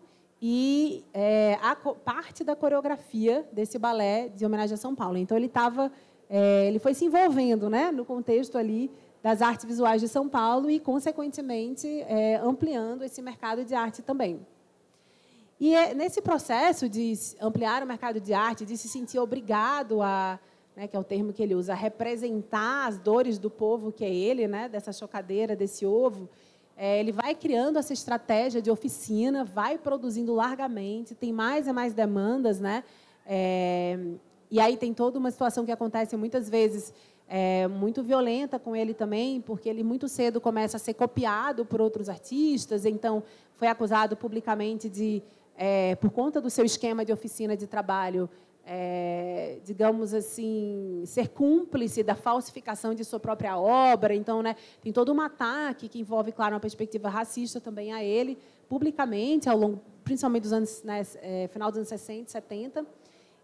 e parte da coreografia desse balé de homenagem a São Paulo. Então, ele foi se envolvendo, né, no contexto ali das artes visuais de São Paulo e, consequentemente, ampliando esse mercado de arte também. E nesse processo de ampliar o mercado de arte, de se sentir obrigado a, né, que é o termo que ele usa, a representar as dores do povo, que é ele, né, dessa chocadeira, desse ovo, ele vai criando essa estratégia de oficina, vai produzindo largamente, tem mais e mais demandas, né? E aí tem toda uma situação que acontece muitas vezes muito violenta com ele também, porque ele muito cedo começa a ser copiado por outros artistas, então foi acusado publicamente de, por conta do seu esquema de oficina de trabalho, digamos assim, ser cúmplice da falsificação de sua própria obra. Então, né, tem todo um ataque que envolve, claro, uma perspectiva racista também a ele, publicamente, ao longo, principalmente dos anos, né, final dos anos 60, 70.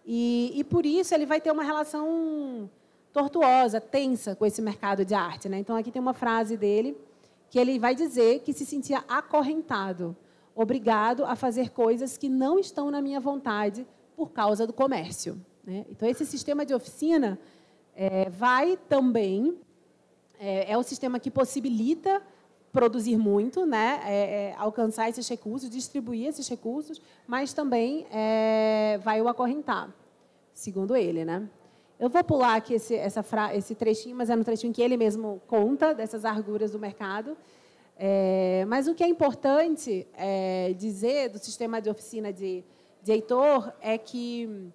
E, por isso, ele vai ter uma relação tortuosa, tensa com esse mercado de arte, né? Então, aqui tem uma frase dele, que ele vai dizer que se sentia acorrentado, obrigado a fazer coisas que não estão na minha vontade, por causa do comércio, né? Então, esse sistema de oficina vai também... é o sistema que possibilita produzir muito, né? Alcançar esses recursos, distribuir esses recursos, mas também vai o acorrentar, segundo ele, né? Eu vou pular aqui esse trechinho, mas é no trechinho que ele mesmo conta dessas arguras do mercado. Mas o que é importante dizer do sistema de oficina de Heitor é que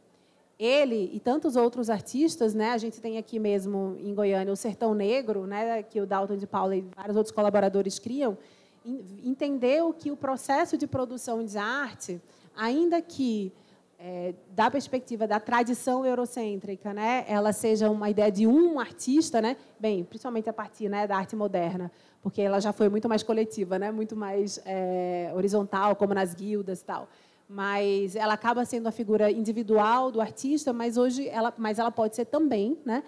ele e tantos outros artistas, né, a gente tem aqui mesmo em Goiânia o Sertão Negro, né, que o Dalton de Paula e vários outros colaboradores criam, entendeu que o processo de produção de arte, ainda que da perspectiva da tradição eurocêntrica, né, ela seja uma ideia de um artista, né, bem, principalmente a partir, né, da arte moderna, porque ela já foi muito mais coletiva, né, muito mais horizontal, como nas guildas e tal. Mas ela acaba sendo a figura individual do artista, mas hoje ela pode ser também, né,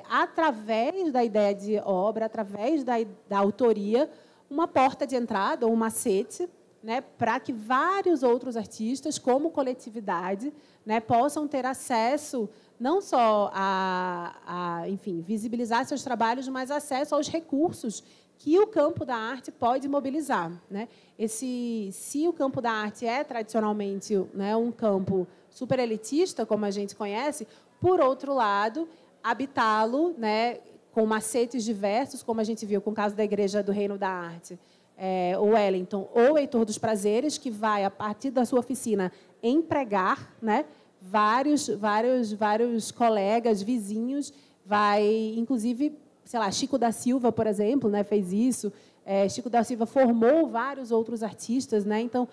através da ideia de obra, através da autoria, uma porta de entrada ou um macete, né, para que vários outros artistas, como coletividade, né, possam ter acesso não só enfim, visibilizar seus trabalhos, mas acesso aos recursos que o campo da arte pode mobilizar, né? Se o campo da arte é tradicionalmente, né, um campo super elitista, como a gente conhece, por outro lado, habitá-lo, né, com macetes diversos, como a gente viu com o caso da Igreja do Reino da Arte, o Wellington, ou Heitor dos Prazeres, que vai, a partir da sua oficina, empregar, né, vários colegas, vizinhos, vai, inclusive, sei lá, Chico da Silva, por exemplo, né, fez isso. Chico da Silva formou vários outros artistas, né? Então,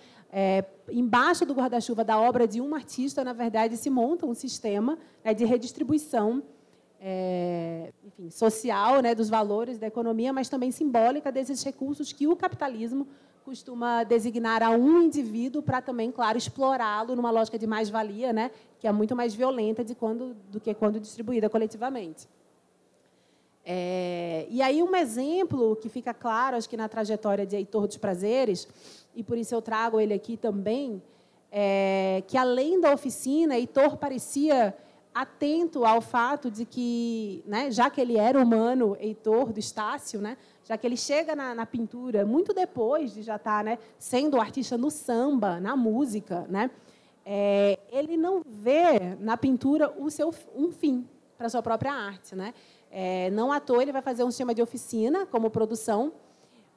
embaixo do guarda-chuva da obra de um artista, na verdade, se monta um sistema, né, de redistribuição enfim, social, né, dos valores da economia, mas também simbólica desses recursos que o capitalismo costuma designar a um indivíduo para também, claro, explorá-lo numa lógica de mais-valia, né, que é muito mais violenta do que quando distribuída coletivamente. E aí um exemplo que fica claro, acho que na trajetória de Heitor dos Prazeres, e por isso eu trago ele aqui também, que além da oficina, Heitor parecia atento ao fato de que, né, já que ele era humano, Heitor do Estácio, né, já que ele chega na pintura muito depois de já estar, né, sendo artista no samba, na música, né, ele não vê na pintura um fim para a sua própria arte, né? Não à toa ele vai fazer um sistema de oficina como produção,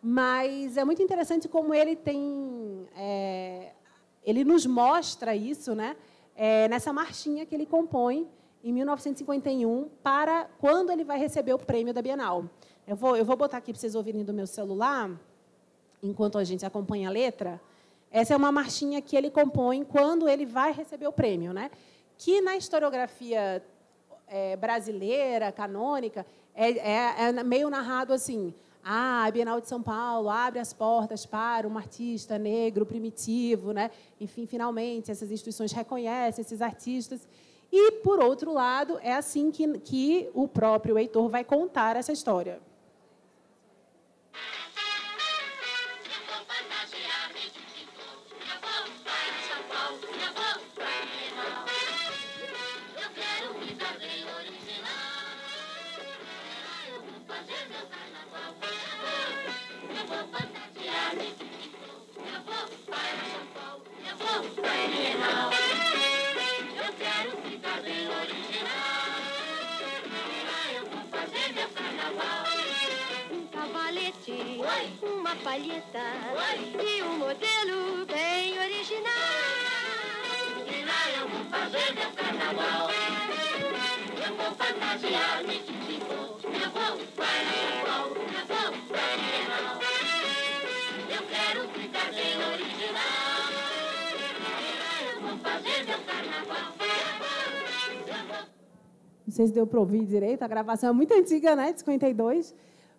mas é muito interessante como ele tem, ele nos mostra isso, né? Nessa marchinha que ele compõe em 1951 para quando ele vai receber o prêmio da Bienal. Eu vou botar aqui para vocês ouvirem do meu celular, enquanto a gente acompanha a letra. Essa é uma marchinha que ele compõe quando ele vai receber o prêmio, né? Que na historiografia brasileira, canônica, meio narrado assim: a Bienal de São Paulo abre as portas para um artista negro primitivo, né? Enfim, finalmente, essas instituições reconhecem esses artistas. E, por outro lado, é assim que o próprio Heitor vai contar essa história. Uma palheta e um modelo bem original. Menina, eu vou fazer meu carnaval. Eu vou fantasiar-me de pintor. Eu vou para São Paulo, eu vou para Bienal. Eu quero ficar bem original. Menina, eu vou fazer meu carnaval. Não sei se deu para ouvir direito, a gravação é muito antiga, né, de 52.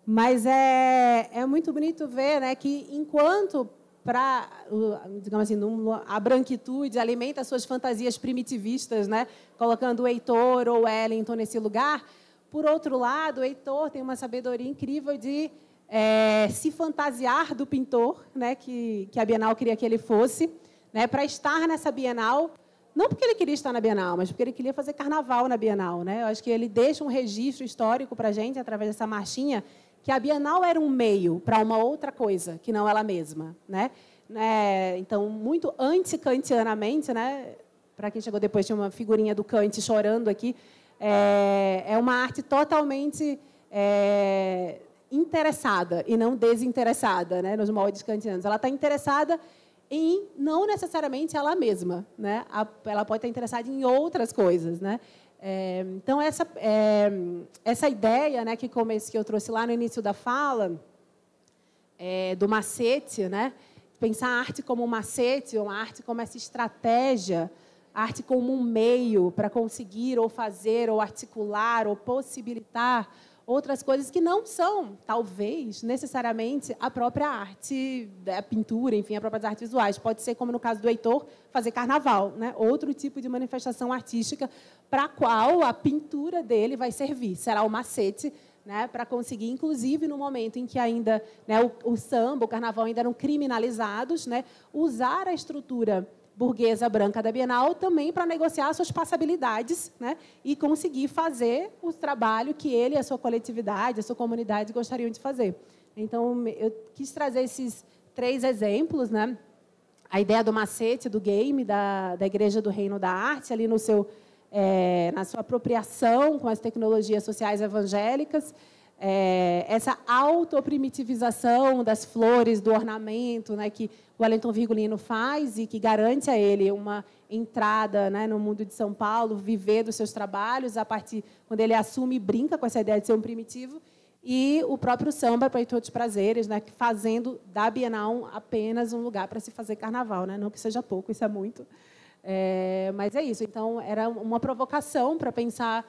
Mas é muito bonito ver, né, que enquanto digamos assim, a branquitude alimenta suas fantasias primitivistas, né, colocando o Heitor ou o Wellington nesse lugar, por outro lado, o Heitor tem uma sabedoria incrível de se fantasiar do pintor, né, que a Bienal queria que ele fosse, né, para estar nessa Bienal, não porque ele queria estar na Bienal, mas porque ele queria fazer carnaval na Bienal, né? Eu acho que ele deixa um registro histórico para a gente, através dessa marchinha, que a Bienal era um meio para uma outra coisa, que não ela mesma, né? Então, muito anti-kantianamente, né? Para quem chegou depois, tinha uma figurinha do Kant chorando aqui. É uma arte totalmente interessada e não desinteressada, né? Nos moldes kantianos. Ela está interessada em, não necessariamente ela mesma, né? Ela pode estar interessada em outras coisas, né? Então, essa ideia, né, que eu trouxe lá no início da fala, do macete, né, pensar a arte como um macete, ou a arte como essa estratégia, a arte como um meio para conseguir, ou fazer, ou articular, ou possibilitar outras coisas que não são, talvez, necessariamente a própria arte, a pintura, enfim, a própria artes visuais. Pode ser, como no caso do Heitor, fazer carnaval, né? Outro tipo de manifestação artística para a qual a pintura dele vai servir. Será o macete, né, para conseguir, inclusive, no momento em que ainda, né, o samba, o carnaval ainda eram criminalizados, né, usar a estrutura burguesa branca da Bienal também para negociar suas passabilidades, né, e conseguir fazer o trabalho que ele, a sua coletividade, a sua comunidade gostariam de fazer. Então, eu quis trazer esses 3 exemplos, né? A ideia do macete, do game, da Igreja do Reino da Arte, ali no na sua apropriação com as tecnologias sociais evangélicas, essa autoprimitivização das flores, do ornamento, né, que o Wellington Virgulino faz e que garante a ele uma entrada, né, no mundo de São Paulo, viver dos seus trabalhos, a partir quando ele assume e brinca com essa ideia de ser um primitivo. e o próprio samba para Heitor dos Prazeres, né, fazendo da Bienal apenas um lugar para se fazer carnaval, né? Não que seja pouco, isso é muito. Mas é isso. Então, era uma provocação para pensar,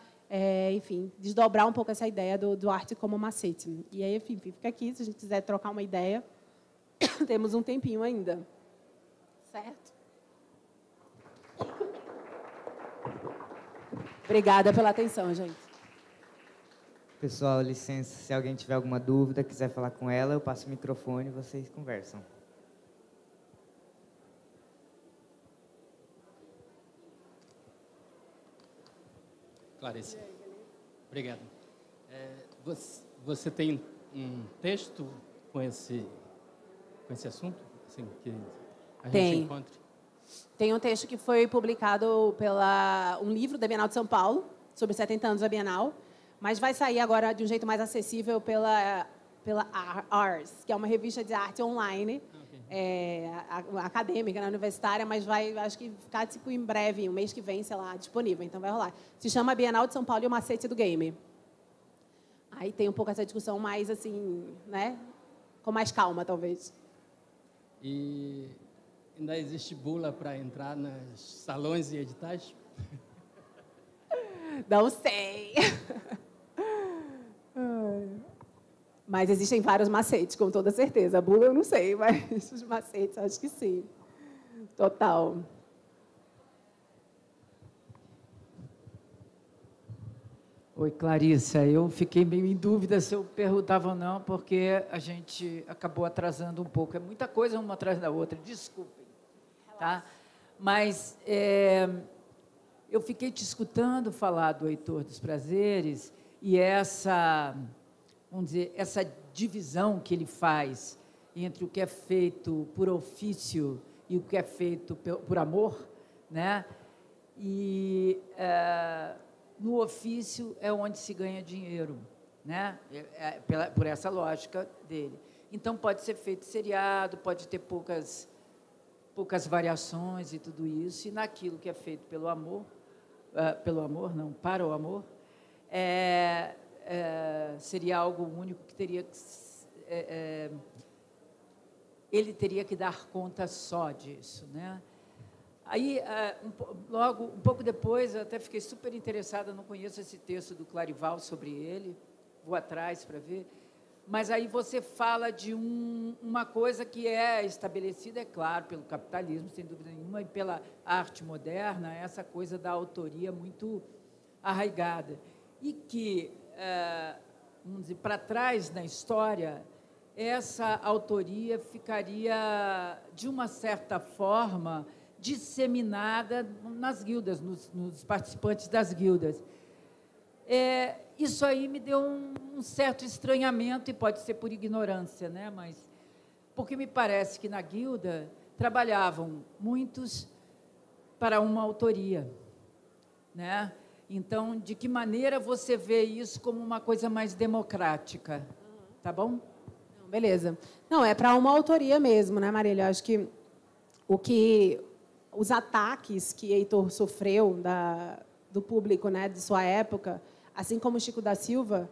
enfim, desdobrar um pouco essa ideia do arte como macete. E aí, enfim, fica aqui, se a gente quiser trocar uma ideia, temos um tempinho ainda. Certo? Obrigada pela atenção, gente. Pessoal, licença, se alguém tiver alguma dúvida, quiser falar com ela, eu passo o microfone e vocês conversam. Clarice. Obrigado. Você tem um texto com esse assunto? Assim, que a gente encontre? Tem um texto que foi publicado um livro da Bienal de São Paulo, sobre 70 anos da Bienal, mas vai sair agora de um jeito mais acessível pela Ars, que é uma revista de arte online, acadêmica, né, universitária, mas vai, acho que ficar tipo, em breve, um mês que vem, sei lá, disponível. Então, vai rolar. Se chama Bienal de São Paulo e o Macete do Game. Aí tem um pouco essa discussão mais, assim, né, com mais calma, talvez. E ainda existe bula para entrar nos salões e editais? Não sei. Mas existem vários macetes, com toda certeza. A bula eu não sei, mas os macetes acho que sim. Total. Oi, Clarissa. Eu fiquei meio em dúvida se eu perguntava ou não, porque a gente acabou atrasando um pouco. É muita coisa uma atrás da outra, desculpem. Tá? Mas eu fiquei te escutando falar do Heitor dos Prazeres e essa, vamos dizer, essa divisão que ele faz entre o que é feito por ofício e o que é feito por amor, né? E no ofício é onde se ganha dinheiro, né? Por essa lógica dele. Então, pode ser feito seriado, pode ter poucas variações e tudo isso, e naquilo que é feito pelo amor, para o amor, seria algo único que teria ele teria que dar conta só disso, né? Aí, logo, um pouco depois, eu até fiquei super interessada, não conheço esse texto do Clarival sobre ele, vou atrás para ver, mas aí você fala de uma coisa que é estabelecida, é claro, pelo capitalismo, sem dúvida nenhuma, e pela arte moderna, essa coisa da autoria muito arraigada. E que, vamos dizer, para trás na história, essa autoria ficaria, de uma certa forma, disseminada nas guildas, nos participantes das guildas. Isso aí me deu um certo estranhamento, e pode ser por ignorância, né? Mas porque me parece que na guilda trabalhavam muitos para uma autoria, né? Então, de que maneira você vê isso como uma coisa mais democrática? Tá bom? Beleza. Não, é para uma autoria mesmo, né, Marília? Eu acho que os ataques que Heitor sofreu do público, né, de sua época, assim como Chico da Silva,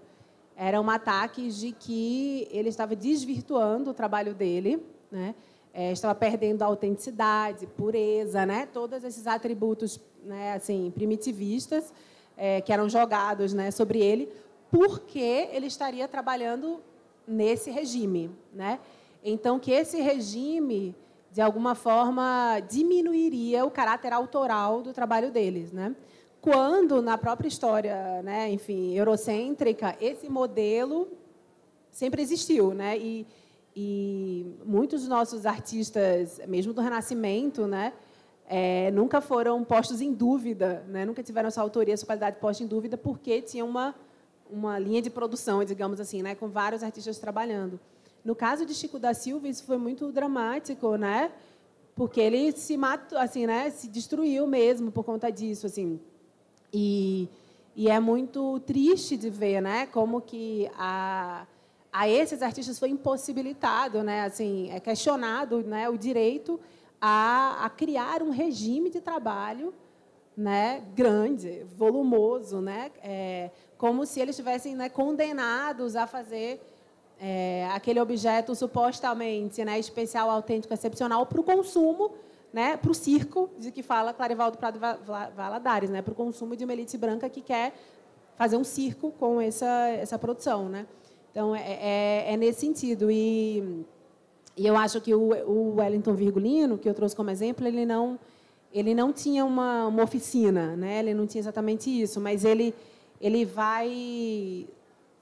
eram ataques de que ele estava desvirtuando o trabalho dele, né? Estava perdendo a autenticidade, pureza, né? Todos esses atributos, né, assim, primitivistas, que eram jogados, né, sobre ele, porque ele estaria trabalhando nesse regime, né? Então, que esse regime, de alguma forma, diminuiria o caráter autoral do trabalho deles, né? Quando, na própria história, né, enfim, eurocêntrica, esse modelo sempre existiu, né? E muitos dos nossos artistas, mesmo do Renascimento, né, nunca foram postos em dúvida, né? Nunca tiveram sua autoria, sua qualidade posta em dúvida, porque tinha uma linha de produção, digamos assim, né, com vários artistas trabalhando. No caso de Chico da Silva, isso foi muito dramático, né? Porque ele se matou, assim, né, se destruiu mesmo por conta disso, assim. E é muito triste de ver, né, como que a esses artistas foi impossibilitado, né, assim, questionado, né, o direito a criar um regime de trabalho né, grande, volumoso, né, como se eles estivessem, né, condenados a fazer aquele objeto supostamente, né, especial, autêntico, excepcional para o consumo, né, para o circo de que fala Clarivaldo Prado Valadares, né, para o consumo de uma elite branca que quer fazer um circo com essa produção, né? Então é nesse sentido e eu acho que o Wellington Virgulino, que eu trouxe como exemplo, ele não tinha uma oficina, né? Ele não tinha exatamente isso, mas ele vai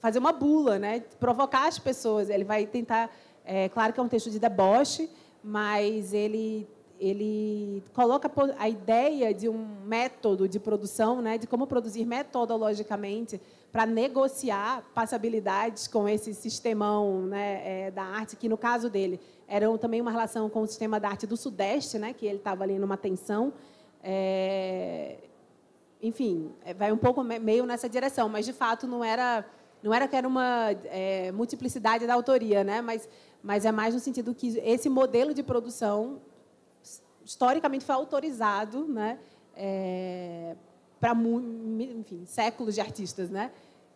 fazer uma bula, né? Provocar as pessoas. Ele vai tentar, claro que é um texto de deboche, mas ele coloca a ideia de um método de produção, né? De como produzir metodologicamente para negociar passabilidades com esse sistemão, né, da arte, que, no caso dele, era também uma relação com o sistema da arte do Sudeste, né, que ele estava ali numa tensão. Enfim, vai um pouco meio nessa direção, mas, de fato, não era que era uma multiplicidade da autoria, né, mas é mais no sentido que esse modelo de produção, historicamente, foi autorizado, né, para, enfim, séculos de artistas, né?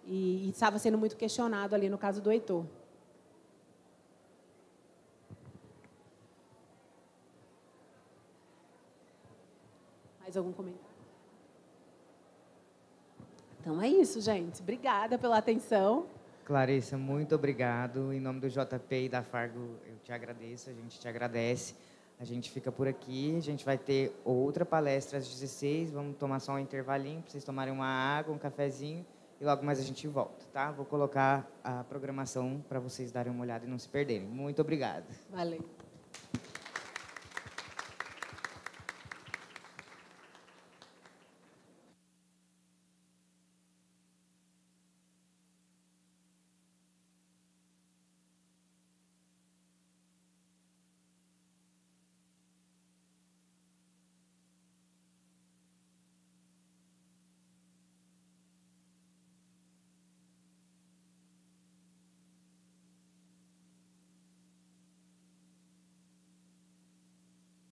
E estava sendo muito questionado ali no caso do Heitor. Mais algum comentário? Então é isso, gente. Obrigada pela atenção. Clarissa, muito obrigado. Em nome do JP e da Fargo, eu te agradeço, a gente te agradece. A gente fica por aqui, a gente vai ter outra palestra às 16, vamos tomar só um intervalinho para vocês tomarem uma água, um cafezinho e logo mais a gente volta, tá? Vou colocar a programação para vocês darem uma olhada e não se perderem. Muito obrigado. Valeu.